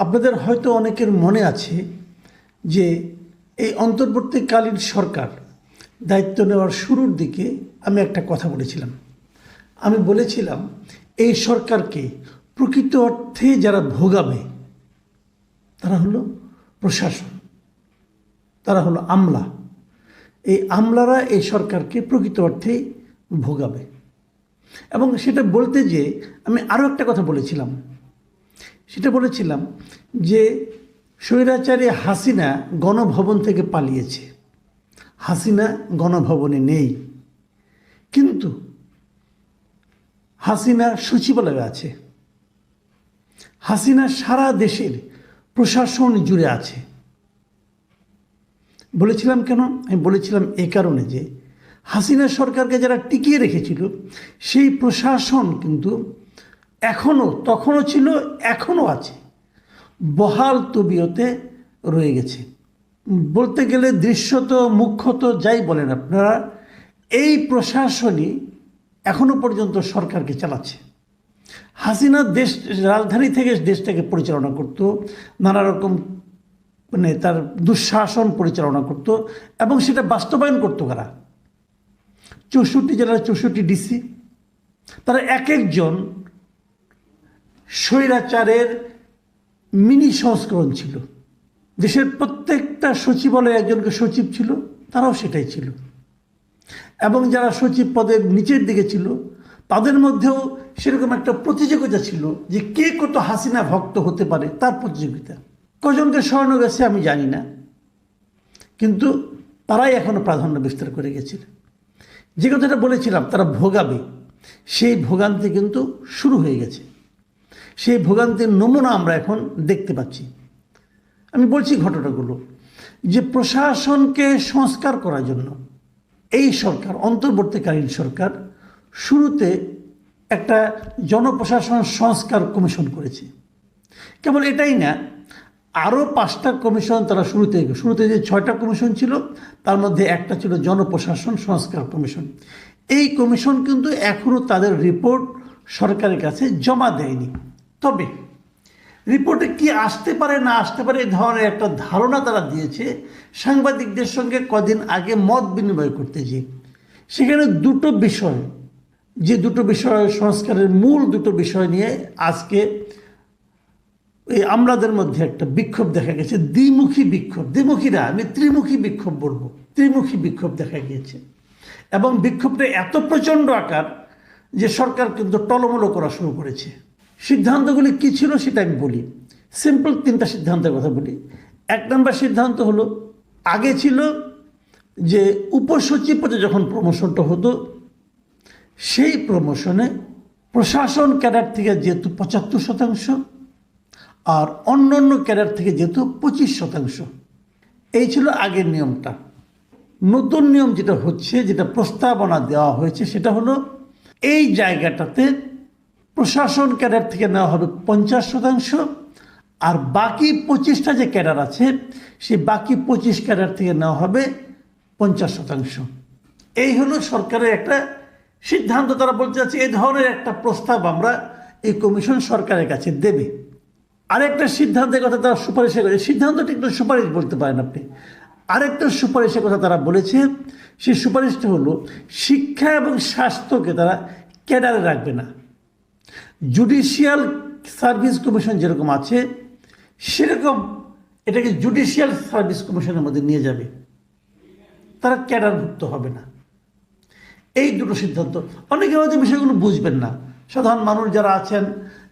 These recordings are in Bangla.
আপনাদের হয়তো অনেকের মনে আছে যে এই অন্তর্বর্তীকালীন সরকার দায়িত্ব নেওয়ার শুরুর দিকে আমি একটা কথা বলেছিলাম। আমি বলেছিলাম এই সরকারকে প্রকৃত অর্থে যারা ভোগাবে তারা হলো প্রশাসন, তারা হলো আমলা। এই আমলারা এই সরকারকে প্রকৃত অর্থেই ভোগাবে। এবং সেটা বলতে যে আমি আরও একটা কথা বলেছিলাম, সেটা বলেছিলাম যে স্বৈরাচারী হাসিনা গণভবন থেকে পালিয়েছে। হাসিনা গণভবনে নেই, কিন্তু হাসিনা সচিবালয়ে আছে। হাসিনা সারা দেশের প্রশাসন জুড়ে আছে। বলেছিলাম কেন? আমি বলেছিলাম এই কারণে যে হাসিনা সরকারকে যারা টিকিয়ে রেখেছিল সেই প্রশাসন কিন্তু তখনও ছিল, এখনও আছে, বহাল তবিয়তে রয়ে গেছে। বলতে গেলে দৃশ্যত মুখ্যত যাই বলেন আপনারা, এই প্রশাসনই এখনো পর্যন্ত সরকারকে চালাচ্ছে। হাসিনা রাজধানী থেকে দেশটাকে পরিচালনা করত, নানা রকম তার দুঃশাসন পরিচালনা করত, এবং সেটা বাস্তবায়ন করতো কারা? 64 জেলার 64 ডিসি। তারা এক একজন স্বৈরাচারের মিনি সংস্করণ ছিল। দেশের প্রত্যেকটা সচিবালয়ে একজনকে সচিব ছিল, তারাও সেটাই ছিল। এবং যারা সচিব পদের নিচের দিকে ছিল তাদের মধ্যেও সেরকম একটা প্রতিযোগিতা ছিল যে কে কত হাসিনা ভক্ত হতে পারে, তার প্রতিযোগিতা। কজনকে সরানো গেছে আমি জানি না, কিন্তু তারাই এখনো প্রাধান্য বিস্তার করে গেছিল। যে কথাটা বলেছিলাম তারা ভোগাবে, সেই ভোগান্তি কিন্তু শুরু হয়ে গেছে। সেই ভোগান্তির নমুনা আমরা এখন দেখতে পাচ্ছি। আমি বলছি ঘটনাগুলো যে প্রশাসনকে সংস্কার করার জন্য এই সরকার, অন্তর্বর্তীকালীন সরকার, শুরুতে একটা জনপ্রশাসন সংস্কার কমিশন করেছে। কেবল এটাই না, আরও 5টা কমিশন তারা শুরুতে যে 6টা কমিশন ছিল তার মধ্যে একটা ছিল জনপ্রশাসন সংস্কার কমিশন। এই কমিশন কিন্তু এখনও তাদের রিপোর্ট সরকারের কাছে জমা দেয়নি। তবে রিপোর্টে কি আসতে পারে না আসতে পারে এই ধরনের একটা ধারণা তারা দিয়েছে সাংবাদিকদের সঙ্গে কদিন আগে মত বিনিময় করতে গিয়ে। সেখানে দুটো বিষয় সংস্কারের মূল দুটো বিষয় নিয়ে আজকে এই আমলাদের মধ্যে একটা বিক্ষোভ দেখা গেছে, দ্বিমুখী বিক্ষোভ। দ্বিমুখীরা, আমি ত্রিমুখী বিক্ষোভ বলবো, ত্রিমুখী বিক্ষোভ দেখা গিয়েছে। এবং বিক্ষোভটা এত প্রচণ্ড আকার যে সরকার কিন্তু টলমলো করা শুরু করেছে। সিদ্ধান্তগুলি কী ছিল সেটা আমি বলি। সিম্পল 3টা সিদ্ধান্তের কথা বলি। 1 নম্বর সিদ্ধান্ত হলো, আগে ছিল যে উপসচিব পদে যখন প্রমোশনটা হতো সেই প্রমোশনে প্রশাসন ক্যাডার থেকে যেহেতু 75%, আর অন্য ক্যাডার থেকে যেহেতু 25%। এই ছিল আগের নিয়মটা। নতুন নিয়ম যেটা হচ্ছে, যেটা প্রস্তাবনা দেওয়া হয়েছে, সেটা হলো এই জায়গাটাতে প্রশাসন ক্যাডার থেকে নেওয়া হবে 50%, আর বাকি 25টা যে ক্যাডার আছে সেই বাকি 25 ক্যাডার থেকে নেওয়া হবে 50%। এই হলো সরকারের একটা সিদ্ধান্ত। তারা বলতে চাচ্ছে এই ধরনের একটা প্রস্তাব আমরা এই কমিশন সরকারের কাছে দেবে। আরেকটা সিদ্ধান্তের কথা তারা সুপারিশের করেছে, সিদ্ধান্ত ঠিক সুপারিশ বলতে পারেন আপনি। আরেকটা সুপারিশের কথা তারা বলেছে, সেই সুপারিশটা হলো শিক্ষা এবং স্বাস্থ্যকে তারা ক্যাডারে রাখবে না। জুডিশিয়াল সার্ভিস কমিশন যেরকম আছে সেরকম এটাকে জুডিশিয়াল সার্ভিস কমিশনের মধ্যে নিয়ে যাবে, তারা ক্যাডারভুক্ত হবে না। এই দুটো সিদ্ধান্ত। অনেকে হয়তো বিষয়গুলো বুঝবেন না, সাধারণ মানুষ যারা আছেন,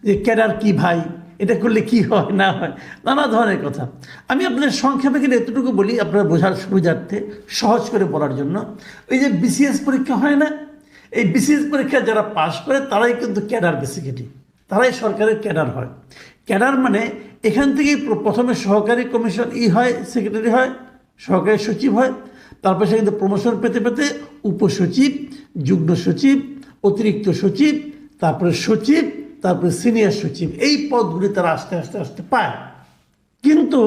যে ক্যাডার কি ভাই, এটা করলে কি হয় না হয়, নানা ধরনের কথা। আমি আপনাদের সংক্ষেপে কিন্তু এতটুকু বলি আপনারা বোঝার সুবিধার্থে, সহজ করে বলার জন্য। ওই যে বিসিএস পরীক্ষা হয় না, এই বিসিএস পরীক্ষা যারা পাশ করে তারাই কিন্তু ক্যাডার, বেসিক্যালি তারাই সরকারের ক্যাডার হয়। ক্যাডার মানে এখান থেকেই প্রথমে সহকারী কমিশন হয়, সেক্রেটারি হয়, সহকারী সচিব হয়, তারপর সে কিন্তু প্রমোশন পেতে পেতে উপসচিব, যুগ্ম সচিব, অতিরিক্ত সচিব, তারপরে সচিব, তারপরে সিনিয়র সচিব, এই পদগুলি তারা আস্তে আস্তে আস্তে পায়। কিন্তু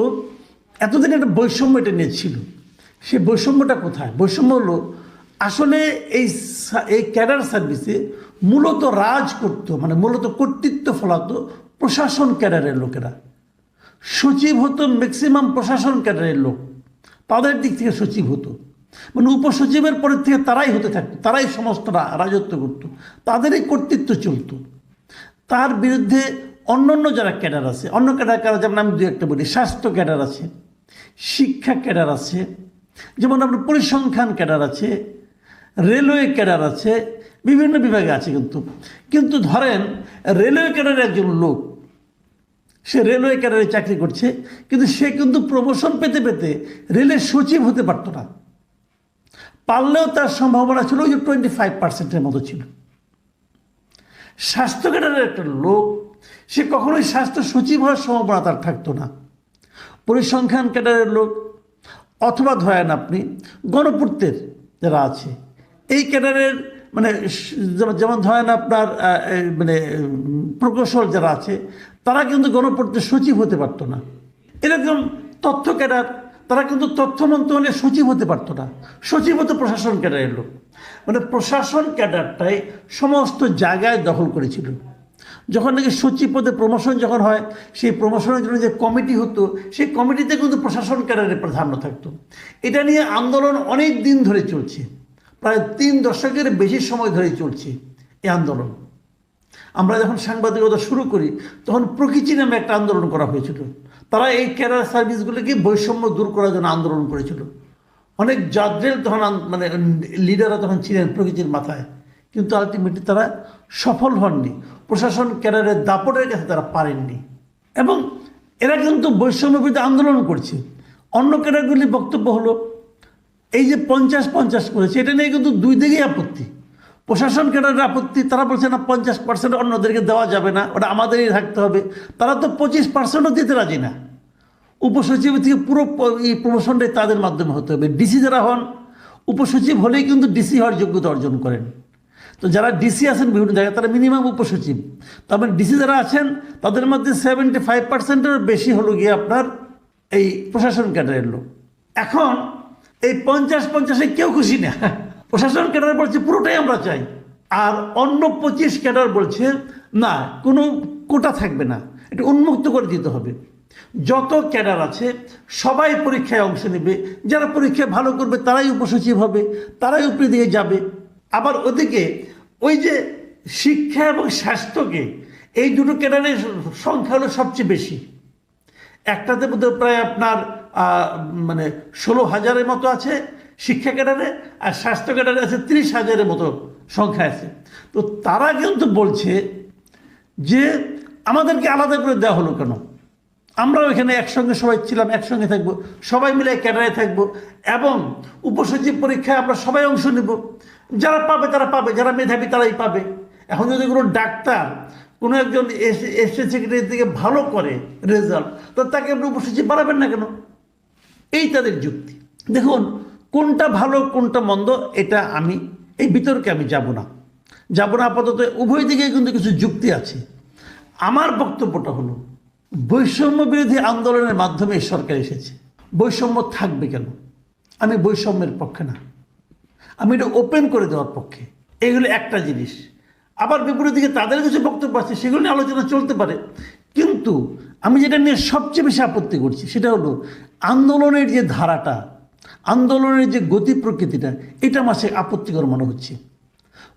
এতদিন একটা বৈষম্য এটা নিয়ে ছিল। সেই বৈষম্যটা কোথায়? বৈষম্য হলো আসলে এই ক্যাডার সার্ভিসে মূলত রাজ করতো, মানে মূলত কর্তৃত্ব ফলাতো প্রশাসন ক্যাডারের লোকেরা। সচিব হতো ম্যাক্সিমাম প্রশাসন ক্যাডারের লোক, তাদের দিক থেকে সচিব হতো, মানে উপসচিবের পরের থেকে তারাই হতে থাকতো, তারাই সমস্ত রাজত্ব করতো, তাদেরই কর্তৃত্ব চলতো। তার বিরুদ্ধে অন্য যারা ক্যাডার আছে, অন্য ক্যাডার যেমন আমি দু একটা বলি, স্বাস্থ্য ক্যাডার আছে, শিক্ষা ক্যাডার আছে, যেমন আপনার পরিসংখ্যান ক্যাডার আছে, রেলওয়ে ক্যাডার আছে, বিভিন্ন বিভাগে আছে। কিন্তু ধরেন রেলওয়ে ক্যাডারের একজন লোক, সে রেলওয়ে ক্যাডারে চাকরি করছে, কিন্তু সে কিন্তু প্রমোশন পেতে পেতে রেলের সচিব হতে পারতো না, পারলেও তার সম্ভাবনা ছিল ওই যে 25% মতো ছিল। স্বাস্থ্য ক্যাডারের একটা লোক, সে কখনোই স্বাস্থ্য সচিব হওয়ার সম্ভাবনা তার থাকতো না। পরিসংখ্যান ক্যাডারের লোক, অথবা ধরেন আপনি গণপূর্তের যারা আছে, এই ক্যাডারের মানে যেমন ধরেন আপনার মানে প্রকৌশল যারা আছে, তারা কিন্তু গণপূর্তের সচিব হতে পারতো না। এরকম তথ্য ক্যাডার, তারা কিন্তু তথ্য মন্ত্রণালয়ের সচিব হতে পারতো না, সচিব হতো প্রশাসন ক্যাডারের লোক। মানে প্রশাসন ক্যাডারটাই সমস্ত জায়গায় দখল করেছিল। যখন নাকি সচিব পদে প্রমোশন যখন হয়, সেই প্রমোশনের জন্য যে কমিটি হতো, সেই কমিটিতে কিন্তু প্রশাসন ক্যাডারের প্রাধান্য থাকতো। এটা নিয়ে আন্দোলন অনেক দিন ধরে চলছে, প্রায় 3 দশকের বেশি সময় ধরে চলছে এই আন্দোলন। আমরা যখন সাংবাদিকতা শুরু করি, তখন প্রকৃতি নামে একটা আন্দোলন করা হয়েছিল। তারা এই ক্যাডার সার্ভিসগুলিকে বৈষম্য দূর করার জন্য আন্দোলন করেছিল। অনেক জাদ্রেল তখন মানে লিডাররা তখন ছিলেন প্রকৃতির মাথায়, কিন্তু আলটিমেটলি তারা সফল হননি, প্রশাসন ক্যাডারের দাপটের কাছে তারা পারেননি। এবং এরা কিন্তু বৈষম্য বিরুদ্ধে আন্দোলন করছে। অন্য ক্যাডারগুলির বক্তব্য হলো এই যে 50-50 করেছে, এটা নিয়ে কিন্তু দুই দিকেই আপত্তি। প্রশাসন ক্যাডারের আপত্তি, তারা বলছে না 50% অন্যদেরকে দেওয়া যাবে না, ওটা আমাদেরই থাকতে হবে। তারা তো 25%ও দিতে রাজি না। উপসচিব থেকে পুরো এই প্রমোশনটাই তাদের মাধ্যমে হতে হবে। ডিসি যারা হন, উপসচিব হলেই কিন্তু ডিসি হওয়ার যোগ্যতা অর্জন করেন। তো যারা ডিসি আছেন বিভিন্ন জায়গায়, তারা মিনিমাম উপসচিব। তারপরে ডিসি যারা আছেন, তাদের মধ্যে 75%-এর বেশি হলো গিয়ে আপনার এই প্রশাসন ক্যাডারের লোক। এখন এই 50-50-এ কেউ খুশি না। প্রশাসন ক্যাডার বলছে পুরোটাই আমরা চাই, আর অন্য 25 ক্যাডার বলছে না, কোনো কোটা থাকবে না, এটা উন্মুক্ত করে দিতে হবে। যত ক্যাডার আছে সবাই পরীক্ষায় অংশ নেবে, যারা পরীক্ষায় ভালো করবে তারাই উপসচিব হবে, তারাই উপরে দিকে যাবে। আবার ওদিকে ওই যে শিক্ষা এবং স্বাস্থ্যকে, এই দুটো ক্যাডারের সংখ্যা হলো সবচেয়ে বেশি। একটাতে বোধহয় প্রায় আপনার মানে 16,000-এর মতো আছে শিক্ষা ক্যাডারে, আর স্বাস্থ্য ক্যাডারে আছে 30,000-এর মতো সংখ্যা আছে। তো তারা কিন্তু বলছে যে আমাদেরকে আলাদা করে দেওয়া হলো কেন? আমরাও এখানে একসঙ্গে সবাই ছিলাম, একসঙ্গে থাকবো, সবাই মিলে ক্যাডারে থাকবো, এবং উপসচিব পরীক্ষায় আমরা সবাই অংশ নেব। যারা পাবে তারা পাবে, যারা মেধাবী তারাই পাবে। এখন যদি কোনো ডাক্তার কোনো একজন এসএসসি সেক্রেটারি থেকে ভালো করে রেজাল্ট, তো তাকে আপনি উপসচিব বাড়াবেন না কেন? এই তাদের যুক্তি। দেখুন, কোনটা ভালো কোনটা মন্দ এটা আমি এই বিতর্কে আমি যাব না। আপাতত উভয় দিকে কিন্তু কিছু যুক্তি আছে। আমার বক্তব্যটা হলো, বৈষম্য বিরোধী আন্দোলনের মাধ্যমে এই সরকার এসেছে, বৈষম্য থাকবে কেন? আমি বৈষম্যের পক্ষে না, আমি এটা ওপেন করে দেওয়ার পক্ষে। এইগুলো একটা জিনিস। আবার বিপরীত দিকে তাদের কিছু বক্তব্য আছে, সেগুলো নিয়ে আলোচনা চলতে পারে। কিন্তু আমি যেটা নিয়ে সবচেয়ে বেশি আপত্তি করছি, সেটা হলো আন্দোলনের যে ধারাটা, আন্দোলনের যে গতি প্রকৃতিটা, এটা আমার সে আপত্তিকর মনে হচ্ছে।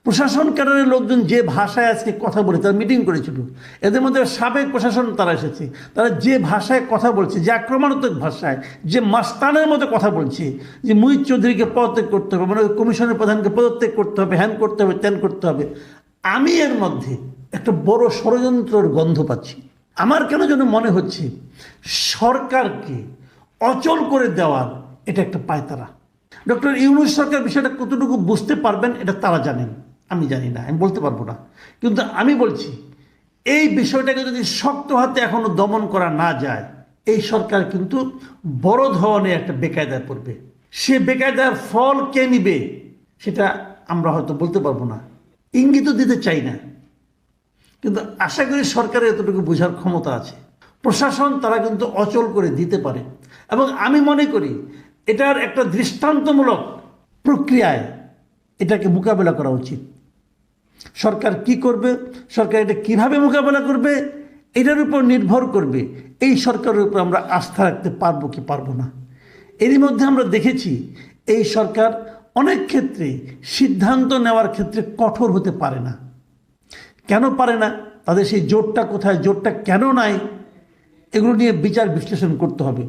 প্রশাসন ক্যাডারের লোকজন যে ভাষায় আজকে কথা বলে, তারা মিটিং করেছিল, এদের মধ্যে সাবেক প্রশাসন তারা এসেছে, তারা যে ভাষায় কথা বলছে, যে আক্রমণাত্মক ভাষায়, যে মাস্তানের মতো কথা বলছে, যে মুহিত চৌধুরীকে পদত্যাগ করতে হবে, মানে কমিশনের প্রধানকে পদত্যাগ করতে হবে, হ্যান করতে হবে, ত্যান করতে হবে, আমি এর মধ্যে একটা বড় ষড়যন্ত্রের গন্ধ পাচ্ছি। আমার কেন যেন মনে হচ্ছে সরকারকে অচল করে দেওয়ার এটা একটা পায়তারা। ডক্টর ইউনূস সরকার বিষয়টা কতটুকু বুঝতে পারবেন এটা তারা জানেন, আমি জানি না, আমি বলতে পারবো না। কিন্তু আমি বলছি, এই বিষয়টাকে যদি শক্ত হাতে এখনো দমন করা না যায়, এই সরকার কিন্তু বড় ধরনের একটা বেকায়দায় পড়বে। সে বেকায়দার ফল কে নিবে সেটা আমরা হয়তো বলতে পারবো না, ইঙ্গিতও দিতে চাই না। কিন্তু আশা করি সরকারের এতটুকু বোঝার ক্ষমতা আছে। প্রশাসন তারা কিন্তু অচল করে দিতে পারে, এবং আমি মনে করি এটার একটা দৃষ্টান্তমূলক প্রক্রিয়ায় এটাকে মোকাবেলা করা উচিত। সরকার কি করবে, সরকার এটা কিভাবে মোকাবেলা করবে, এটার উপর নির্ভর করবে এই সরকারের উপর আমরা আস্থা রাখতে পারবো কি পারবো না। এরই মধ্যে আমরা দেখেছি এই সরকার অনেক ক্ষেত্রে সিদ্ধান্ত নেওয়ার ক্ষেত্রে কঠোর হতে পারে না। কেন পারে না, তাদের সেই জোরটা কোথায়, জোরটা কেন নাই, এগুলো নিয়ে বিচার বিশ্লেষণ করতে হবে।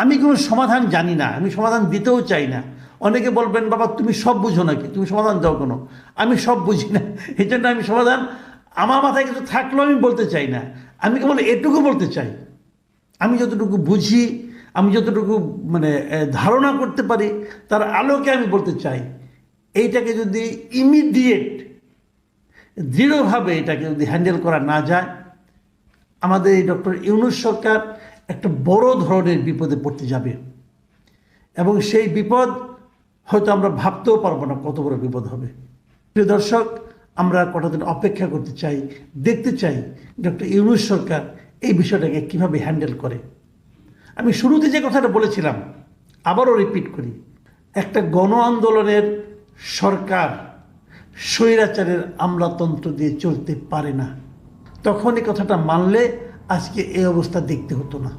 আমি কোনো সমাধান জানি না, আমি সমাধান দিতেও চাই না। অনেকে বলবেন বাবা তুমি সব বুঝো নাকি, তুমি সমাধান দাও কেন? আমি সব বুঝি না, এই জন্য আমি সমাধান আমার মাথায় কিছু থাকলেও আমি বলতে চাই না। আমি কেবল এটুকু বলতে চাই, আমি যতটুকু বুঝি, আমি যতটুকু ধারণা করতে পারি, তার আলোকে আমি বলতে চাই এইটাকে যদি ইমিডিয়েট দৃঢ়ভাবে এটাকে যদি হ্যান্ডেল করা না যায়, আমাদের এই ডক্টর ইউনূস সরকার একটা বড় ধরনের বিপদে পড়তে যাবে। এবং সেই বিপদ হয়তো আমরা ভাবতেও পারবো না কত বড় বিপদ হবে। প্রিয় দর্শক, আমরা কটা দিন অপেক্ষা করতে চাই, দেখতে চাই ডক্টর ইউনূস সরকার এই বিষয়টাকে কিভাবে হ্যান্ডেল করে। আমি শুরুতে যে কথাটা বলেছিলাম আবারও রিপিট করি, একটা গণ আন্দোলনের সরকার স্বৈরাচারের আমলাতন্ত্র দিয়ে চলতে পারে না। তখন এই কথাটা মানলে আজকে এই অবস্থা দেখতে হতো না।